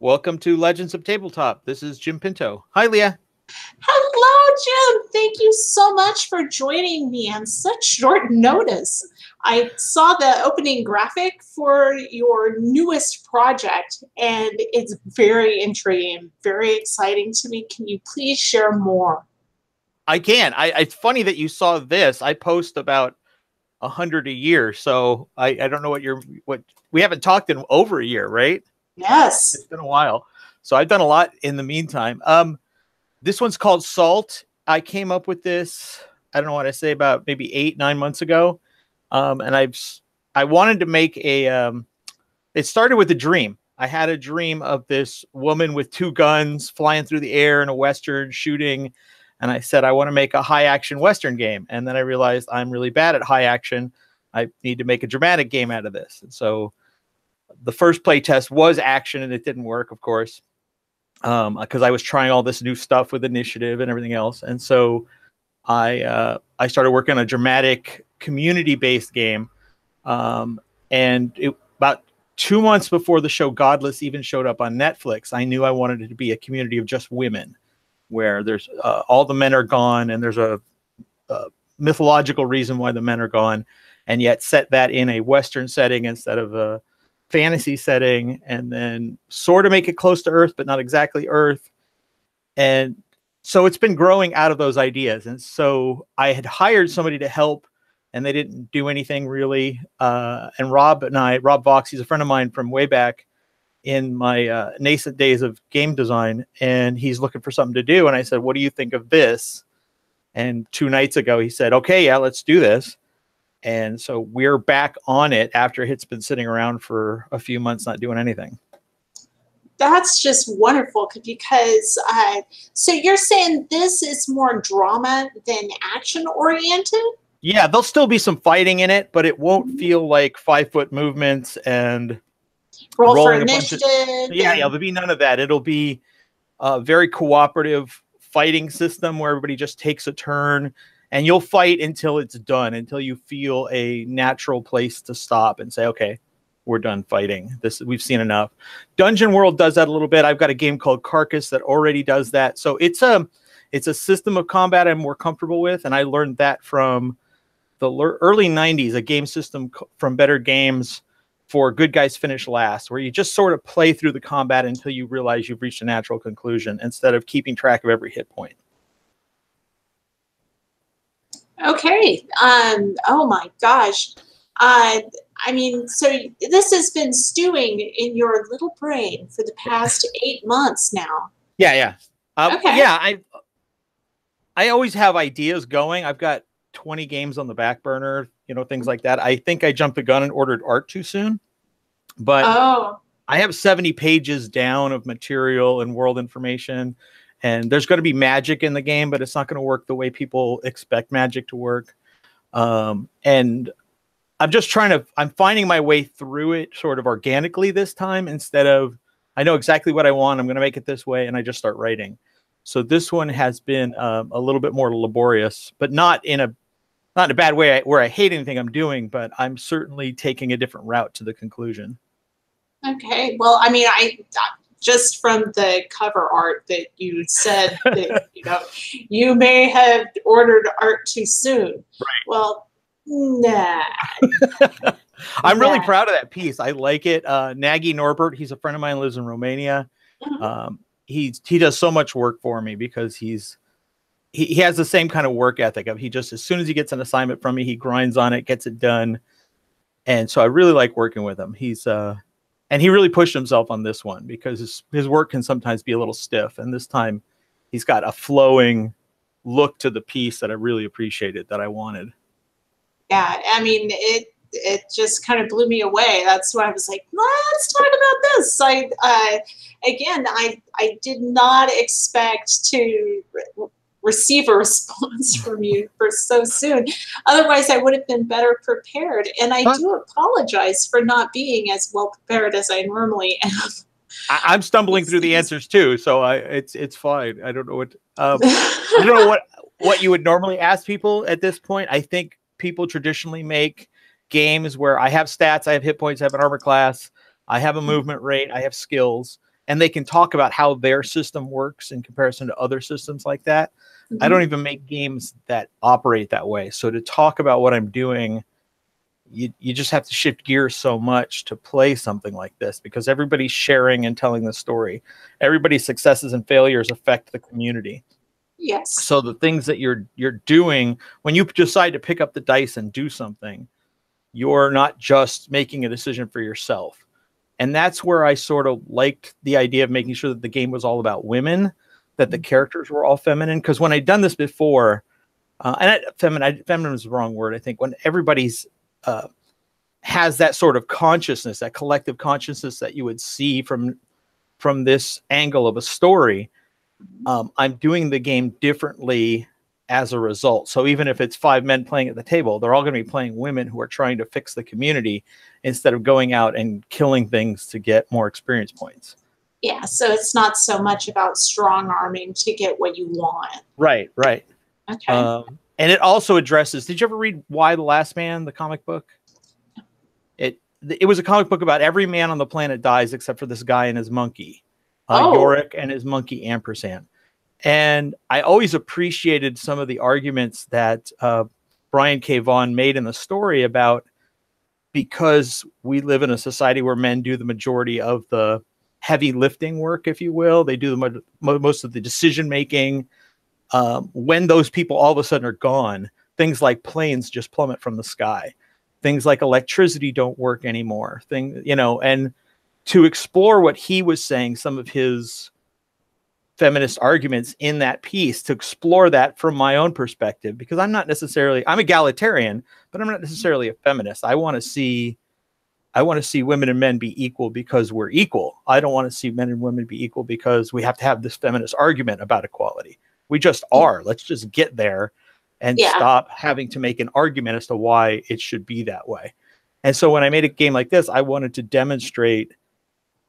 Welcome to Legends of Tabletop. This is Jim Pinto. Hi, Leah. Hello, Jim. Thank you so much for joining me on such short notice. I saw the opening graphic for your newest project, and it's very intriguing, very exciting to me. Can you please share more? I can. It's funny that you saw this. I post about 100 a year, so I don't know what we haven't talked in over a year, right? Yes. It's been a while, so I've done a lot in the meantime. This one's called Salt. I came up with this. I don't know what I say about maybe 8-9 months ago, and I wanted to make a. It started with a dream. I had a dream of this woman with 2 guns flying through the air in a Western shooting. And I said, I want to make a high action Western game. And then I realized I'm really bad at high action. I need to make a dramatic game out of this. And so the first play test was action, and it didn't work, of course, because I was trying all this new stuff with initiative and everything else. And so I started working on a dramatic community-based game. And about 2 months before the show Godless even showed up on Netflix, I knew I wanted it to be a community of just women, where there's all the men are gone, and there's a mythological reason why the men are gone, and yet set that in a Western setting instead of a fantasy setting, and then sort of make it close to Earth, but not exactly Earth. And so it's been growing out of those ideas. And so I had hired somebody to help, and they didn't do anything really. And Rob Vaux, he's a friend of mine from way back in my nascent days of game design, and he's looking for something to do. And I said, what do you think of this? And 2 nights ago, he said, okay, yeah, let's do this. And so we're back on it after it's been sitting around for a few months, not doing anything. That's just wonderful because, so you're saying this is more drama than action oriented? Yeah, there'll still be some fighting in it, but it won't feel like 5-foot movements and roll for initiative. Yeah, there'll be none of that. It'll be a very cooperative fighting system where everybody just takes a turn, and you'll fight until it's done, until you feel a natural place to stop and say, okay, we're done fighting. We've seen enough. Dungeon World does that a little bit. I've got a game called Carcass that already does that. So it's a system of combat I'm more comfortable with, and I learned that from the early 90s, a game system from Better Games for Good Guys Finish Last, where you just sort of play through the combat until you realize you've reached a natural conclusion instead of keeping track of every hit point. Okay. Oh my gosh. I mean, so this has been stewing in your little brain for the past 8 months now. Yeah. Okay. Yeah, I always have ideas going. I've got 20 games on the back burner, things like that. I think I jumped the gun and ordered art too soon, but I have 70 pages down of material and world information, and there's going to be magic in the game, but it's not going to work the way people expect magic to work. And I'm finding my way through it sort of organically this time, instead of, I know exactly what I want, I'm going to make it this way, and I just start writing. So this one has been a little bit more laborious, but not in a bad way where I hate anything I'm doing, but I'm certainly taking a different route to the conclusion. Okay. Well, I mean, just from the cover art that you said that, you may have ordered art too soon. Right. Well, nah. I'm really proud of that piece. I like it. Nagy Norbert, he's a friend of mine, lives in Romania. Mm-hmm. He does so much work for me because he has the same kind of work ethic of, he just, as soon as he gets an assignment from me, he grinds on it, gets it done. And so I really like working with him. And he really pushed himself on this one because his work can sometimes be a little stiff. And this time he's got a flowing look to the piece that I really appreciated, that I wanted. Yeah. I mean, it just kind of blew me away. That's why I was like, let's talk about this. I did not expect to receive a response from you for so soon. Otherwise, I would have been better prepared. And I do apologize for not being as well prepared as I normally am. I'm stumbling through the answers too, so it's fine. I don't know what I don't know what you would normally ask people at this point. I think people traditionally make games where I have stats, I have hit points, I have an armor class, I have a movement rate, I have skills, and they can talk about how their system works in comparison to other systems like that. I don't even make games that operate that way. So to talk about what I'm doing, you just have to shift gears so much to play something like this, because everybody's sharing and telling the story. Everybody's successes and failures affect the community. Yes. So the things that you're doing when you decide to pick up the dice and do something, you're not just making a decision for yourself. And that's where I sort of liked the idea of making sure that the game was all about women, that the characters were all feminine. Because when I'd done this before, feminine is the wrong word, I think, when everybody's has that sort of consciousness, that collective consciousness that you would see from this angle of a story, I'm doing the game differently as a result. So even if it's 5 men playing at the table, they're all going to be playing women who are trying to fix the community instead of going out and killing things to get more experience points. Yeah, so it's not so much about strong arming to get what you want. Right. Okay. And it also addresses, did you ever read Why the Last Man, the comic book? It was a comic book about every man on the planet dies except for this guy and his monkey, Yorick and his monkey Ampersand. And I always appreciated some of the arguments that Brian K. Vaughan made in the story about, because we live in a society where men do the majority of the heavy lifting work, if you will. They do most of the decision making. When those people all of a sudden are gone, things like planes just plummet from the sky. Things like electricity don't work anymore. And to explore what he was saying, some of his feminist arguments in that piece, to explore that from my own perspective, because I'm egalitarian, but I'm not necessarily a feminist. I want to see women and men be equal because we're equal. I don't want to see men and women be equal because we have to have this feminist argument about equality. We just are. Let's just get there and stop having to make an argument as to why it should be that way. And so when I made a game like this, I wanted to demonstrate,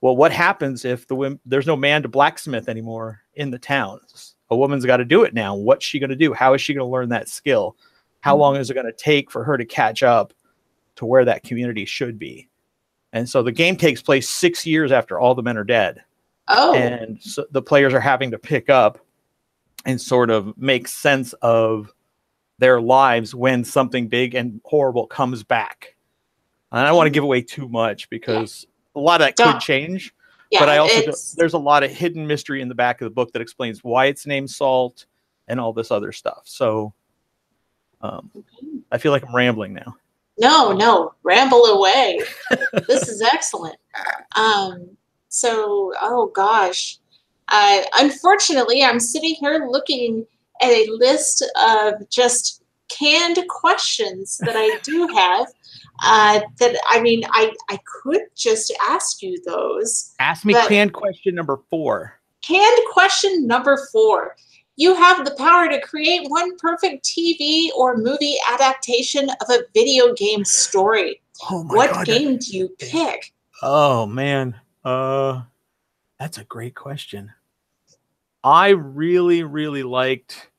well, what happens if there's no man to blacksmith anymore in the towns? A woman's got to do it now. What's she going to do? How is she going to learn that skill? How long is it going to take for her to catch up to where that community should be? And so the game takes place 6 years after all the men are dead. Oh. And so the players are having to pick up and sort of make sense of their lives when something big and horrible comes back. And I don't want to give away too much because a lot of that could change. Yeah, but I also there's a lot of hidden mystery in the back of the book that explains why it's named Salt and all this other stuff. So I feel like I'm rambling now. No, ramble away. This is excellent. So, oh gosh. Unfortunately, I'm sitting here looking at a list of just canned questions that I do have. That I could just ask you those. Ask me canned question number 4. Canned question number 4. You have the power to create one perfect TV or movie adaptation of a video game story. Oh my God. What game do you pick? Oh man, that's a great question. I really, really liked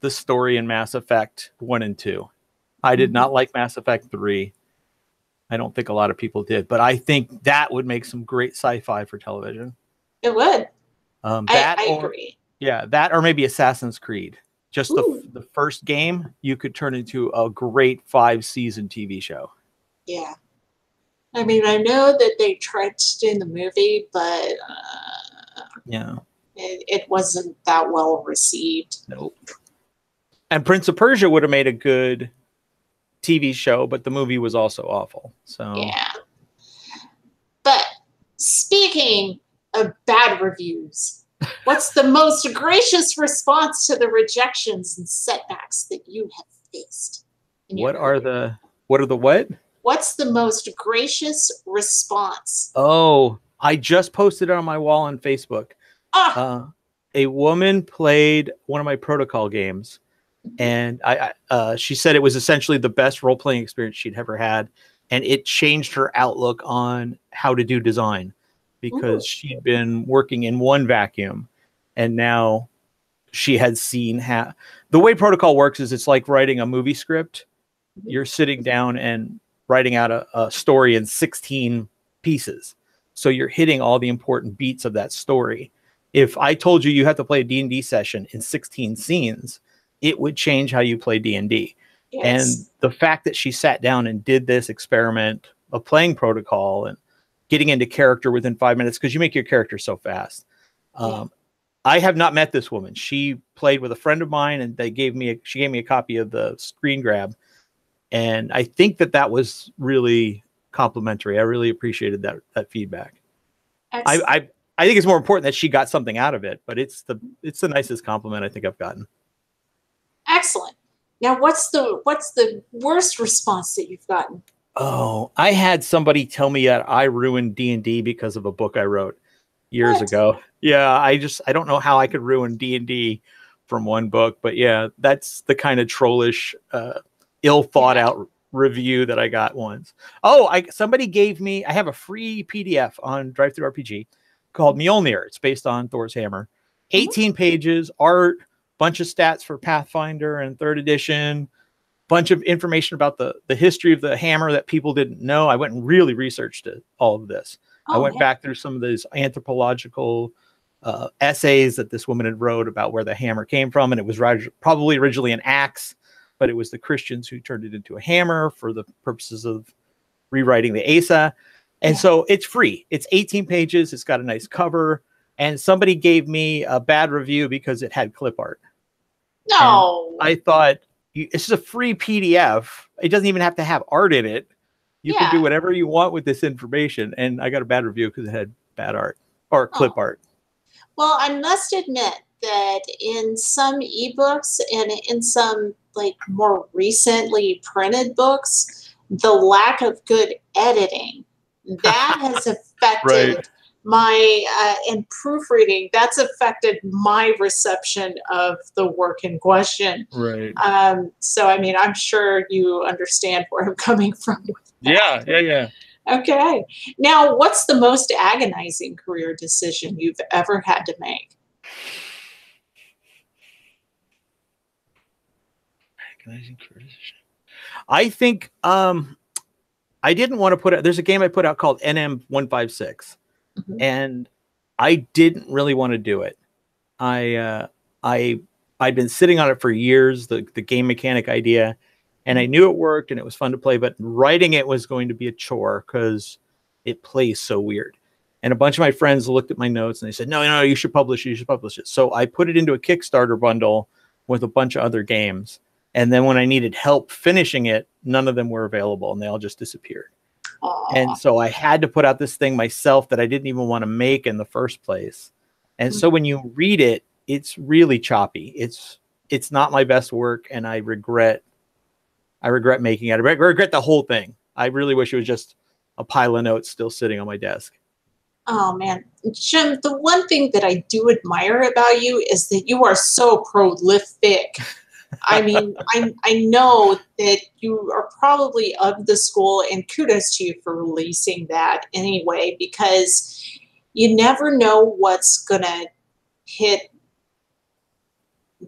the story in Mass Effect 1 and 2. I did not like Mass Effect 3. I don't think a lot of people did, but I think that would make some great sci-fi for television. It would. I agree. Yeah, that or maybe Assassin's Creed. Just the first game, you could turn into a great 5-season TV show. Yeah. I mean, I know that they tried to do the movie, but it wasn't that well received. Nope. And Prince of Persia would have made a good TV show, but the movie was also awful. So yeah. But speaking of bad reviews, what's the most gracious response to the rejections and setbacks that you have faced? What are the what? What's the most gracious response? Oh, I just posted it on my wall on Facebook. A woman played one of my protocol games, and she said it was essentially the best role-playing experience she'd ever had, and it changed her outlook on how to do design, because she'd been working in one vacuum, and now she had seen how the way protocol works is it's like writing a movie script. You're sitting down and writing out a story in 16 pieces. So you're hitting all the important beats of that story. If I told you you have to play a D&D session in 16 scenes, it would change how you play D&D. Yes. And the fact that she sat down and did this experiment of playing protocol and getting into character within 5 minutes, because you make your character so fast. I have not met this woman. She played with a friend of mine, and she gave me a copy of the screen grab. And I think that was really complimentary. I really appreciated that feedback. I think it's more important that she got something out of it, but it's the nicest compliment I think I've gotten. Excellent. Now, what's the worst response that you've gotten? Oh, I had somebody tell me that I ruined D&D because of a book I wrote years ago. Yeah, I don't know how I could ruin D&D from one book, but yeah, that's the kind of trollish, ill thought out review that I got once. Oh, somebody gave me, I have a free PDF on DriveThruRPG called Mjolnir. It's based on Thor's hammer. 18 pages, art, bunch of stats for Pathfinder and 3rd edition, bunch of information about the history of the hammer that people didn't know. I went and really researched all of this. I went back through some of those anthropological essays that this woman had wrote about where the hammer came from. And it was probably originally an axe, but it was the Christians who turned it into a hammer for the purposes of rewriting the Asa. And so it's free. It's 18 pages. It's got a nice cover. And somebody gave me a bad review because it had clip art. No. And I thought, it's just a free PDF. It doesn't even have to have art in it. You can do whatever you want with this information. And I got a bad review because it had bad art or clip art. Well, I must admit that in some ebooks and in some like more recently printed books, the lack of good editing, that has affected my and proofreading, that's affected my reception of the work in question. Right. So I mean, I'm sure you understand where I'm coming from with that. Yeah. Okay. Now, what's the most agonizing career decision you've ever had to make? Agonizing career decision. I think I didn't want to put out, there's a game I put out called NM156. And I didn't really want to do it. I'd been sitting on it for years, the game mechanic idea, and I knew it worked and it was fun to play, but writing it was going to be a chore because it plays so weird. And a bunch of my friends looked at my notes and they said, no, you should publish it. You should publish it. So I put it into a Kickstarter bundle with a bunch of other games. And then when I needed help finishing it, none of them were available and they all just disappeared. And so I had to put out this thing myself that I didn't even want to make in the first place. And so when you read it, it's really choppy. It's not my best work, and I regret making it. I regret the whole thing. I really wish it was just a pile of notes still sitting on my desk. Oh man, Jim, the one thing that I do admire about you is that you are so prolific. I mean, I know that you are probably of the school, and kudos to you for releasing that anyway, because you never know what's going to hit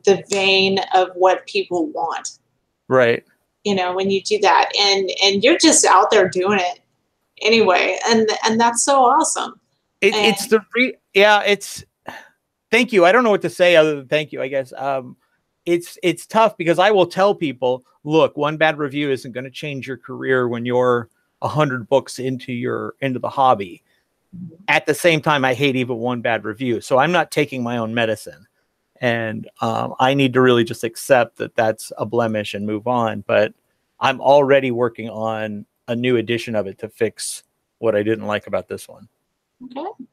the vein of what people want. Right. You know, when you do that, and you're just out there doing it anyway. And that's so awesome. It's thank you. I don't know what to say other than thank you, I guess. It's tough because I will tell people, look, one bad review isn't going to change your career when you're 100 books into the hobby. At the same time, I hate even one bad review. So I'm not taking my own medicine. And I need to really just accept that that's a blemish and move on. But I'm already working on a new edition of it to fix what I didn't like about this one. Okay.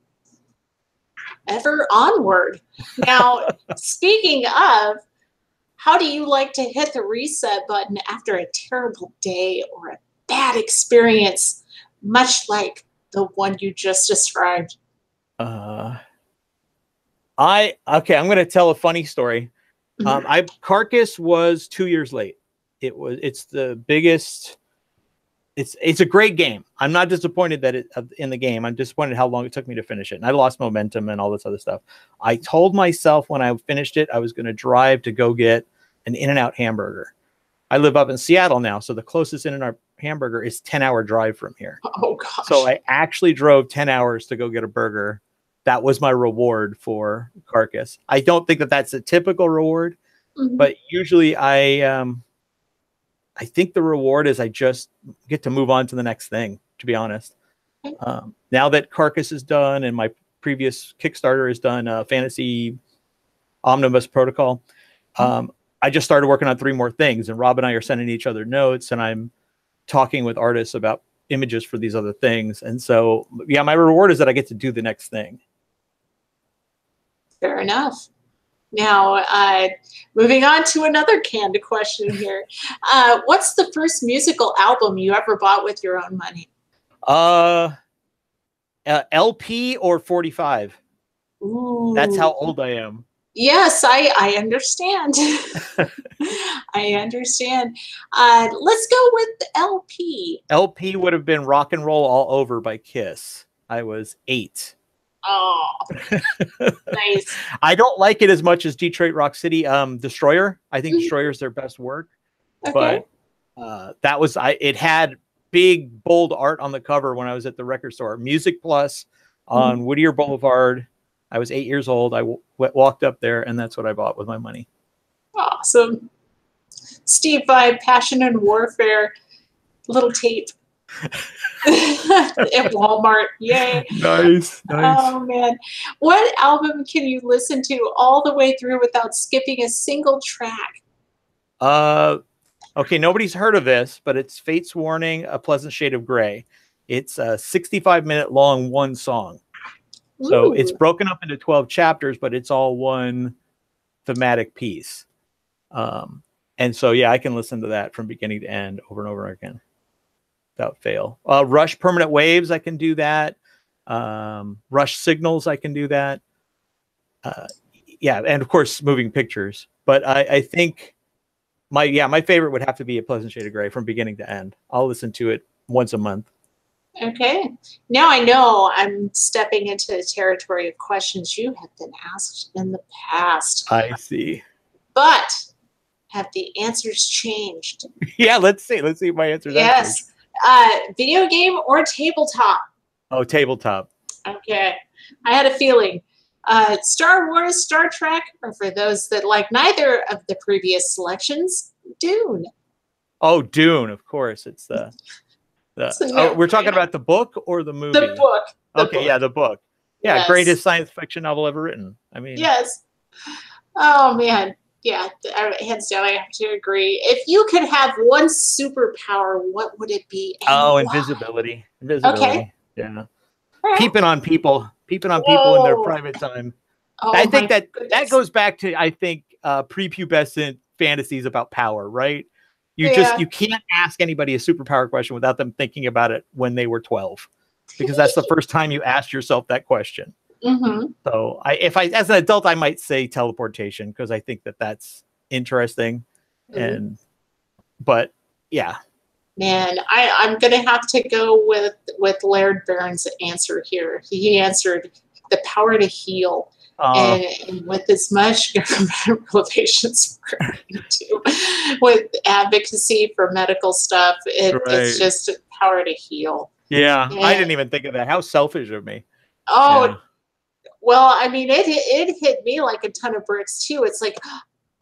Ever onward. Now, speaking of, how do you like to hit the reset button after a terrible day or a bad experience, much like the one you just described? I'm going to tell a funny story. Carcass was 2 years late. It's the biggest. It's a great game. I'm not disappointed that in the game. I'm disappointed how long it took me to finish it. And I lost momentum and all this other stuff. I told myself when I finished it, I was going to drive to go get an In-N-Out hamburger. I live up in Seattle now, so the closest In-N-Out hamburger is 10-hour drive from here. Oh gosh. So I actually drove 10 hours to go get a burger. That was my reward for Carcass. I don't think that that's a typical reward, but usually I think the reward is I just get to move on to the next thing, to be honest. Now that Carcass is done and my previous Kickstarter is done, Fantasy Omnibus Protocol, I just started working on 3 more things, and Rob and I are sending each other notes, and I'm talking with artists about images for these other things. And so, yeah, my reward is that I get to do the next thing. Fair enough. Now, moving on to another canned question here. What's the first musical album you ever bought with your own money? LP or 45. Ooh. That's how old I am. Yes, I understand. I understand. Let's go with LP. LP would have been Rock and Roll All Over by Kiss. I was 8. Oh, nice. I don't like it as much as Detroit Rock City. Destroyer. I think Destroyer is their best work. Okay. But that was it had big bold art on the cover when I was at the record store. Music Plus on Whittier Boulevard. I was 8 years old. I walked up there, and that's what I bought with my money. Awesome. Steve Vai, Passion and Warfare, little tape. At Walmart. Yay. Nice. Oh, man. What album can you listen to all the way through without skipping a single track? Okay, nobody's heard of this, but it's Fate's Warning, A Pleasant Shade of Gray. It's a 65-minute long one song. So it's broken up into 12 chapters, but it's all one thematic piece. And so, yeah, I can listen to that from beginning to end over and over again without fail. Rush Permanent Waves, I can do that. Rush Signals, I can do that. Yeah, and of course, Moving Pictures. But I think my favorite would have to be A Pleasant Shade of Gray from beginning to end. I'll listen to it once a month. Okay. Now I know I'm stepping into the territory of questions you have been asked in the past. I see. But have the answers changed? Yeah, let's see. Let's see if my answers have changed. Video game or tabletop? Oh, tabletop. Okay. I had a feeling. Star Wars, Star Trek, or for those that like neither of the previous selections, Dune. Oh, Dune, of course. It's we're talking about the book or the movie? The book. Yeah, the book. Yeah, yes. Greatest science fiction novel ever written. I mean, yes. Oh man, yeah. Hands down, I have to agree. If you could have one superpower, what would it be? Invisibility. Invisibility. Okay. Yeah. Right. Peeping on people in their private time. Oh, I think that goes back to prepubescent fantasies about power, right? You can't ask anybody a superpower question without them thinking about it when they were 12, because that's the first time you asked yourself that question. So as an adult, I might say teleportation because I think that that's interesting. But yeah. Man, I'm going to have to go with Laird Barron's answer here. He answered the power to heal. And with as much government relations we're into, with advocacy for medical stuff, it's just a power to heal. Yeah, I didn't even think of that. How selfish of me. Oh, yeah. Well, I mean, it hit me like a ton of bricks too. It's like,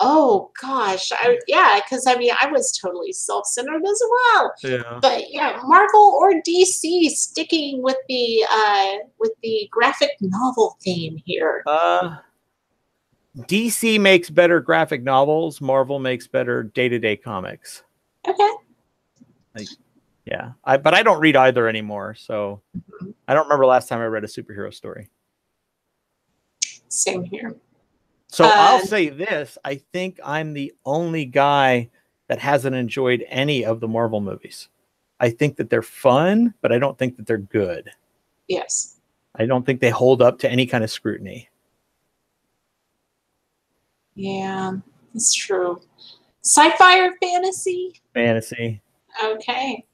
oh gosh, because I mean, I was totally self-centered as well. Yeah. But yeah, Marvel or DC, sticking with the graphic novel theme here. DC makes better graphic novels. Marvel makes better day-to-day comics. Okay. But I don't read either anymore, so I don't remember last time I read a superhero story. Same here. So I'll say this. I think I'm the only guy that hasn't enjoyed any of the Marvel movies. I think that they're fun, but I don't think that they're good. Yes. I don't think they hold up to any kind of scrutiny. Yeah, it's true. Sci-fi or fantasy? Fantasy. Okay.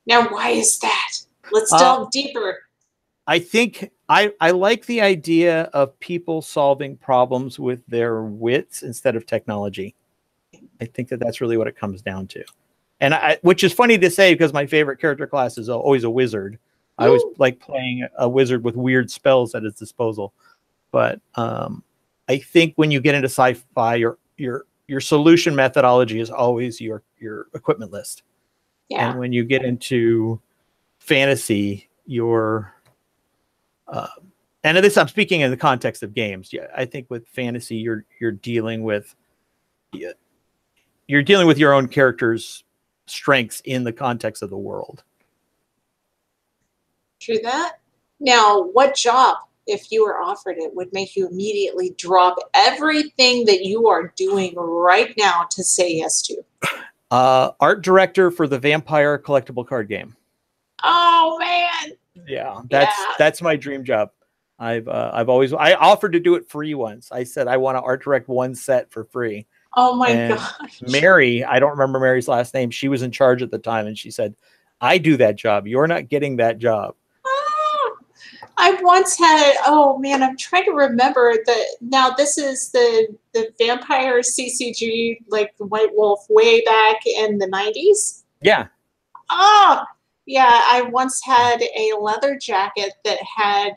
Now, why is that? Let's delve deeper. I think I like the idea of people solving problems with their wits instead of technology. I think that that's really what it comes down to. And which is funny to say because my favorite character class is always a wizard. I always like playing a wizard with weird spells at his disposal. But I think when you get into sci-fi, your solution methodology is always your equipment list. Yeah. And when you get into fantasy, and this I'm speaking in the context of games. Yeah, I think with fantasy, you're dealing with your own character's strengths in the context of the world. True that. Now, what job, if you were offered it, would make you immediately drop everything that you are doing right now to say yes to? Art director for the Vampire collectible card game. Oh man. Yeah, that's my dream job. I offered to do it free once. I said I want to art direct one set for free. Oh my gosh. Mary, I don't remember Mary's last name. She was in charge at the time, and she said, "I do that job. You're not getting that job." I once had, oh man, I'm trying to remember now this is the Vampire CCG, like the White Wolf way back in the 90s. Yeah. Oh, yeah, I once had a leather jacket that had,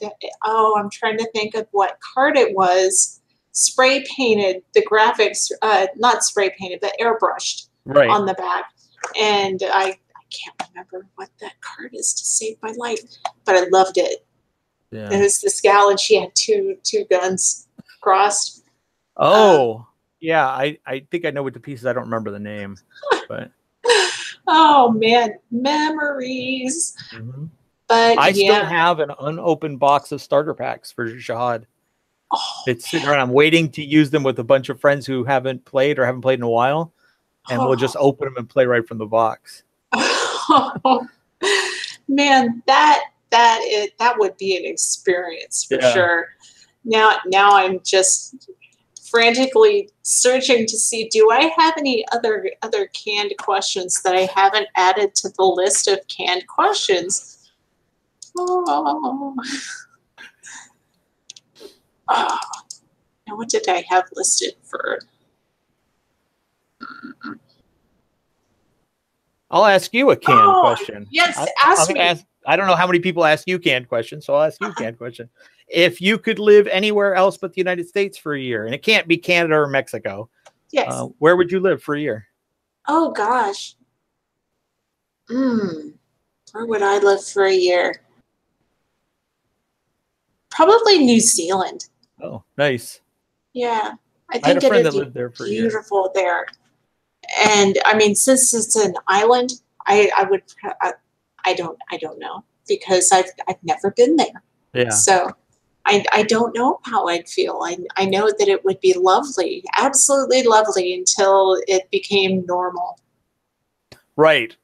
I'm trying to think of what card it was, spray painted, the graphics, not spray painted, but airbrushed on the back. And I can't remember what that card is to save my life, but I loved it. Yeah. It was this gal, and she had two guns crossed. Oh, yeah. I think I know what the pieces. I don't remember the name, but oh man, memories. Mm-hmm. But I still have an unopened box of starter packs for Shahad. Oh, it's sitting around. I'm waiting to use them with a bunch of friends who haven't played in a while, and we'll just open them and play right from the box. Oh, man, that would be an experience for sure. Now I'm just frantically searching to see, do I have any other canned questions that I haven't added to the list of canned questions? Oh. Oh. Now what did I have listed for? I'll ask you a canned question. Yes, ask me. I don't know how many people ask you canned questions, so I'll ask you a canned question. If you could live anywhere else but the United States for a year, and it can't be Canada or Mexico, yes, where would you live for a year? Oh gosh, where would I live for a year? Probably New Zealand. Oh, nice. Yeah, I think it would be beautiful there. And I mean, since it's an island, I don't know, because I've never been there. Yeah. So I don't know how I'd feel. I know that it would be lovely, absolutely lovely, until it became normal. Right.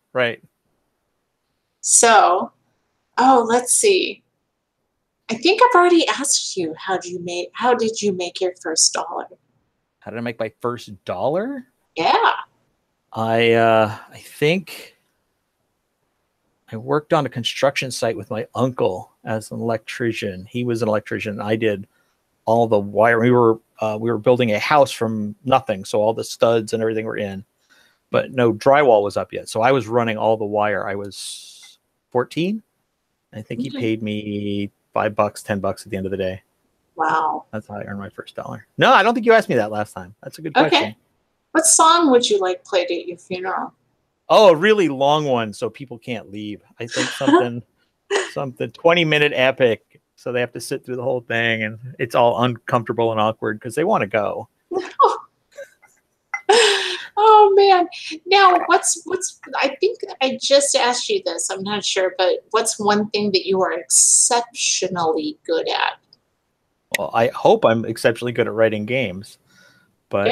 So, let's see. I think I've already asked you, how did you make your first dollar? How did I make my first dollar? Yeah. I think I worked on a construction site with my uncle as an electrician. He was an electrician. I did all the wire. We were building a house from nothing, so all the studs and everything were in, but no drywall was up yet. So I was running all the wire. I was 14. I think he paid me $5, $10 at the end of the day. Wow. That's how I earned my first dollar. No, I don't think you asked me that last time. That's a good question. Okay. What song would you like played at your funeral? Oh, a really long one so people can't leave. I think something 20-minute epic, so they have to sit through the whole thing, and it's all uncomfortable and awkward because they want to go. Oh man. Now what's I think I just asked you this, I'm not sure, but what's one thing that you are exceptionally good at? Well, I hope I'm exceptionally good at writing games, but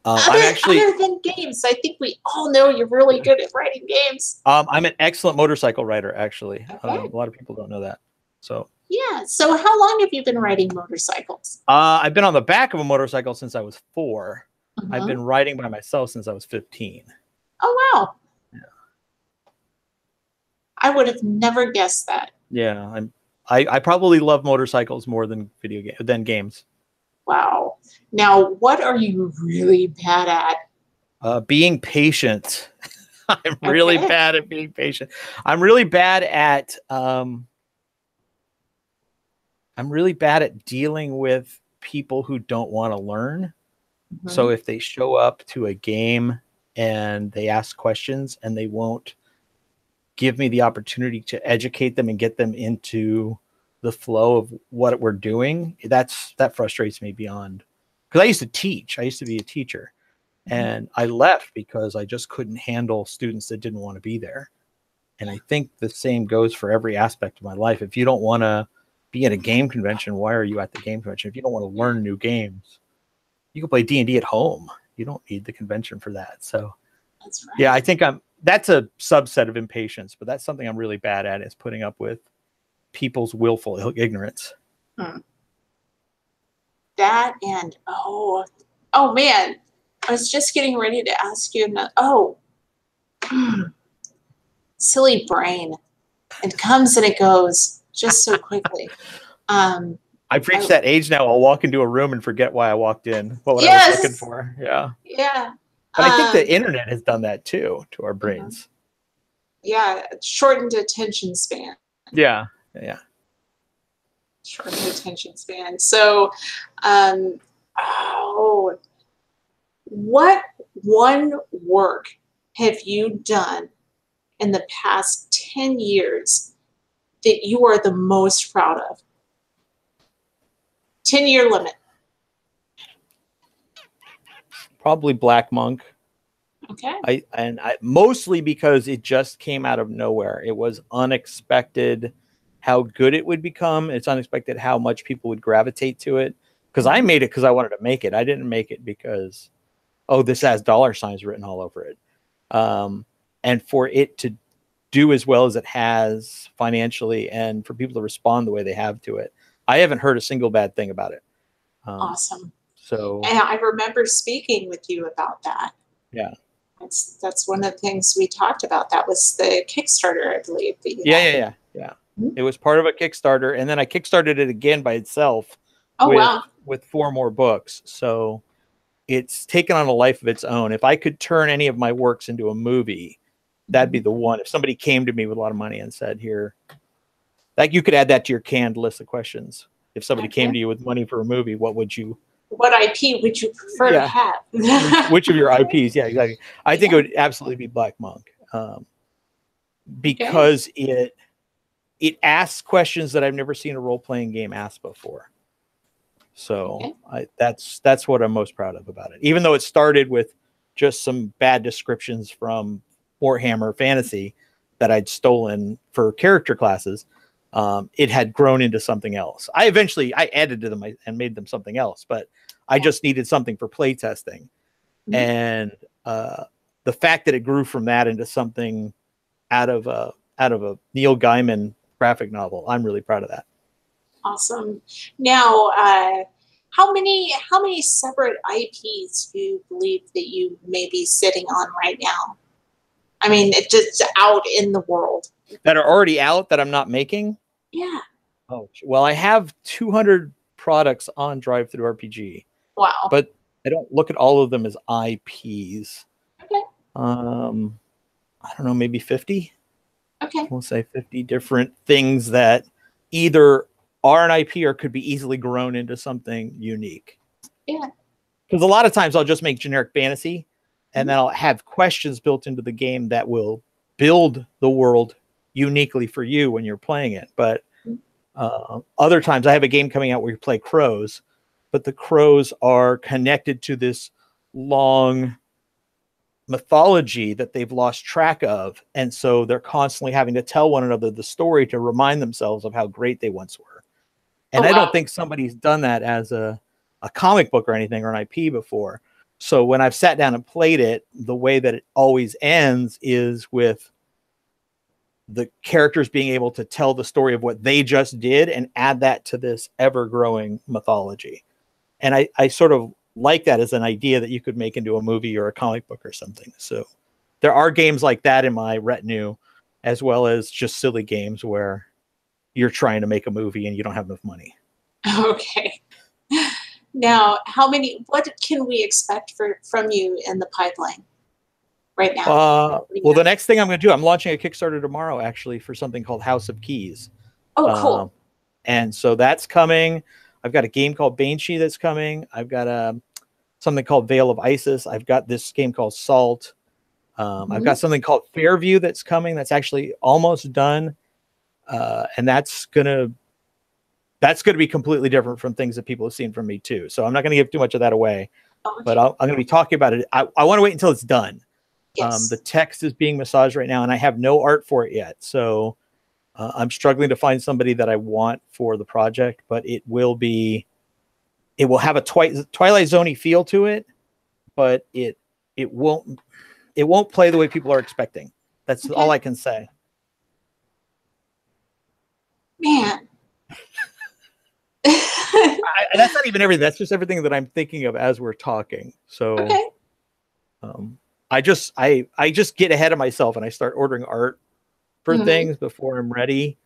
other than games, I think we all know you're really good at writing games. I'm an excellent motorcycle writer, actually. Okay. A lot of people don't know that. So yeah. So how long have you been riding motorcycles? I've been on the back of a motorcycle since I was 4. I've been riding by myself since I was 15. Oh wow. Yeah. I would have never guessed that. Yeah, I probably love motorcycles more than games. Wow. Now, what are you really bad at? Being patient. I'm really bad at being patient. I'm really bad at dealing with people who don't want to learn. Mm-hmm. So if they show up to a game and they ask questions and they won't give me the opportunity to educate them and get them into the flow of what we're doing, that frustrates me beyond. Because I used to teach. I used to be a teacher. And I left because I just couldn't handle students that didn't want to be there. And I think the same goes for every aspect of my life. If you don't want to be at a game convention, why are you at the game convention? If you don't want to learn new games, you can play D&D at home. You don't need the convention for that. So that's right. Yeah, I think that's a subset of impatience, but that's something I'm really bad at, is putting up with people's willful ignorance. That and oh man, I was just getting ready to ask you silly brain. It comes and it goes just so quickly. I've reached that age now. I'll walk into a room and forget why I walked in. What yes! I was looking for. Yeah. Yeah. But I think the internet has done that too to our brains. Yeah, shortened attention span. Yeah. Shortened attention span. So, what one work have you done in the past 10 years that you are the most proud of? 10-year limit. Probably Black Monk. Okay. I mostly because it just came out of nowhere. It was unexpected how good it would become. It's unexpected how much people would gravitate to it. Because I made it because I wanted to make it. I didn't make it because, this has $ written all over it. And for it to do as well as it has financially, and for people to respond the way they have to it, I haven't heard a single bad thing about it. Awesome. So, and I remember speaking with you about that. Yeah. That's one of the things we talked about. That was the Kickstarter, I believe. Yeah. Mm-hmm. It was part of a Kickstarter, and then I kickstarted it again by itself. With 4 more books. So it's taken on a life of its own. If I could turn any of my works into a movie, that'd be the one. If somebody came to me with a lot of money and said, here, like, you could add that to your canned list of questions. If somebody came to you with money for a movie, what IP would you prefer to have? which of your IPs? Yeah, exactly. I think it would absolutely be Black Monk, because it asks questions that I've never seen a role-playing game ask before. So that's what I'm most proud of about it. Even though it started with just some bad descriptions from Warhammer Fantasy that I'd stolen for character classes, it had grown into something else. I edited them and made them something else, but I just needed something for play testing. And the fact that it grew from that into something out of a Neil Gaiman graphic novel, I'm really proud of that. Awesome. Now, how many separate IPs do you believe that you may be sitting on right now? I mean, it's just out in the world. That are already out that I'm not making? Yeah. Oh, well, I have 200 products on Drive-Thru-RPG. Wow. But I don't look at all of them as IPs. Okay. I don't know, maybe 50. Okay. We'll say 50 different things that either are an IP or could be easily grown into something unique. Yeah. Because a lot of times I'll just make generic fantasy, and then I'll have questions built into the game that will build the world uniquely for you when you're playing it. But other times I have a game coming out where you play crows, but the crows are connected to this long mythology that they've lost track of. And so they're constantly having to tell one another the story to remind themselves of how great they once were. And I don't think somebody's done that as a comic book or anything, or an IP before. So when I've sat down and played it, the way that it always ends is with the characters being able to tell the story of what they just did and add that to this ever-growing mythology. And I sort of like that as an idea that you could make into a movie or a comic book or something. So there are games like that in my retinue, as well as just silly games where you're trying to make a movie and you don't have enough money. Okay. Now, what can we expect from you in the pipeline? right now? Well, the next thing I'm going to do, I'm launching a Kickstarter tomorrow, actually, for something called House of Keys. Oh, cool. And so that's coming. I've got a game called Banshee that's coming. I've got something called Veil of Isis. I've got this game called Salt. I've got something called Fairview that's coming. That's actually almost done. And that's gonna be completely different from things that people have seen from me too. So I'm not going to give too much of that away, but I'm going to be talking about it. I want to wait until it's done. Yes. The text is being massaged right now, and I have no art for it yet. So I'm struggling to find somebody that I want for the project, but it will have a Twilight Zone-y feel to it, but it won't play the way people are expecting. That's all I can say. Man. That's not even everything. That's just everything that I'm thinking of as we're talking. So I just get ahead of myself and I start ordering art for things before I'm ready.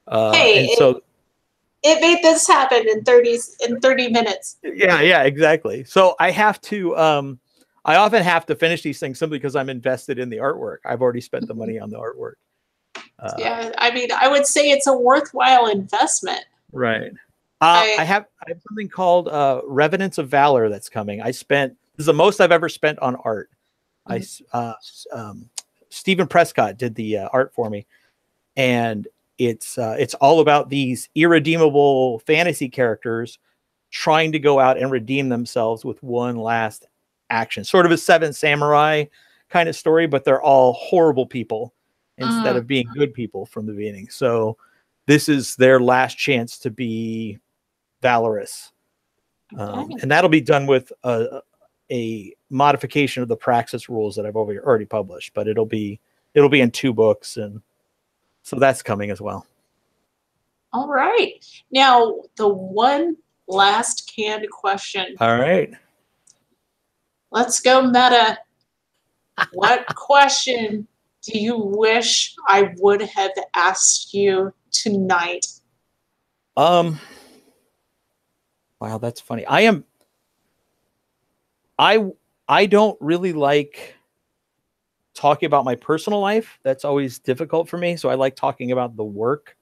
Hey, so it made this happen in 30 minutes. Yeah, exactly. So I have to I often have to finish these things simply because I'm invested in the artwork. I've already spent the money on the artwork. Yeah, I mean, I would say it's a worthwhile investment. Right. I have something called Revenants of Valor that's coming. This is the most I've ever spent on art. Stephen Prescott did the art for me, and it's all about these irredeemable fantasy characters trying to go out and redeem themselves with one last action, sort of a Seven Samurai kind of story, but they're all horrible people instead of being good people from the beginning. So this is their last chance to be valorous. And that'll be done with a modification of the Praxis rules that I've already published, but it'll be in 2 books, and so that's coming as well. All right. Now, the one last canned question. All right. Let's go meta. What question do you wish I would have asked you tonight? Wow, that's funny. I don't really like talking about my personal life. That's always difficult for me. So I like talking about the work,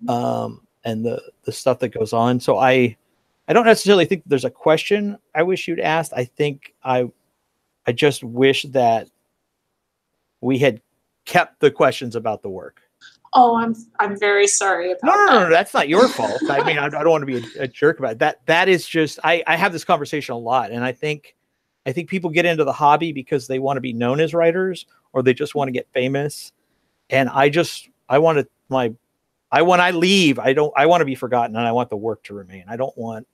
and the stuff that goes on. So I don't necessarily think there's a question I wish you'd asked. I think I just wish that we had kept the questions about the work. Oh, I'm very sorry about that. No, that's not your fault. I mean, I don't want to be a jerk about it. That is just, I have this conversation a lot, and I think people get into the hobby because they want to be known as writers, or they just want to get famous. And when I leave, I want to be forgotten, and I want the work to remain. I don't want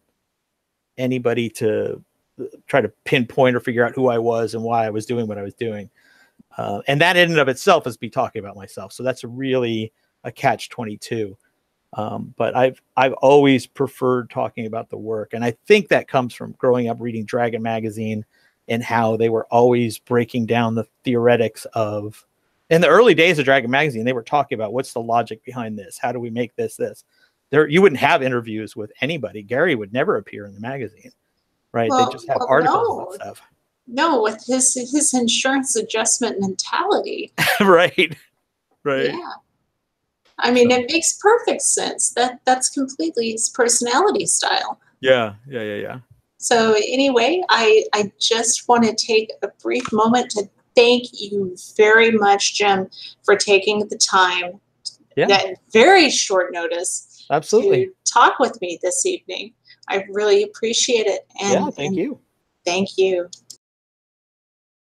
anybody to try to pinpoint or figure out who I was and why I was doing what I was doing. And that in and of itself is me talking about myself. So that's really a catch-22. But I've always preferred talking about the work. And I think that comes from growing up reading Dragon magazine and how they were always breaking down the theoretics of, in the early days of Dragon magazine, they were talking about what's the logic behind this? How do we make this? You wouldn't have interviews with anybody. Gary would never appear in the magazine, right? They just have articles about stuff. No, with his insurance adjustment mentality. Right. Yeah. I mean, it makes perfect sense. That's completely his personality style. Yeah. So anyway, I just want to take a brief moment to thank you very much, Jim, for taking the time, that very short notice, absolutely, to talk with me this evening. I really appreciate it. And thank you. Thank you.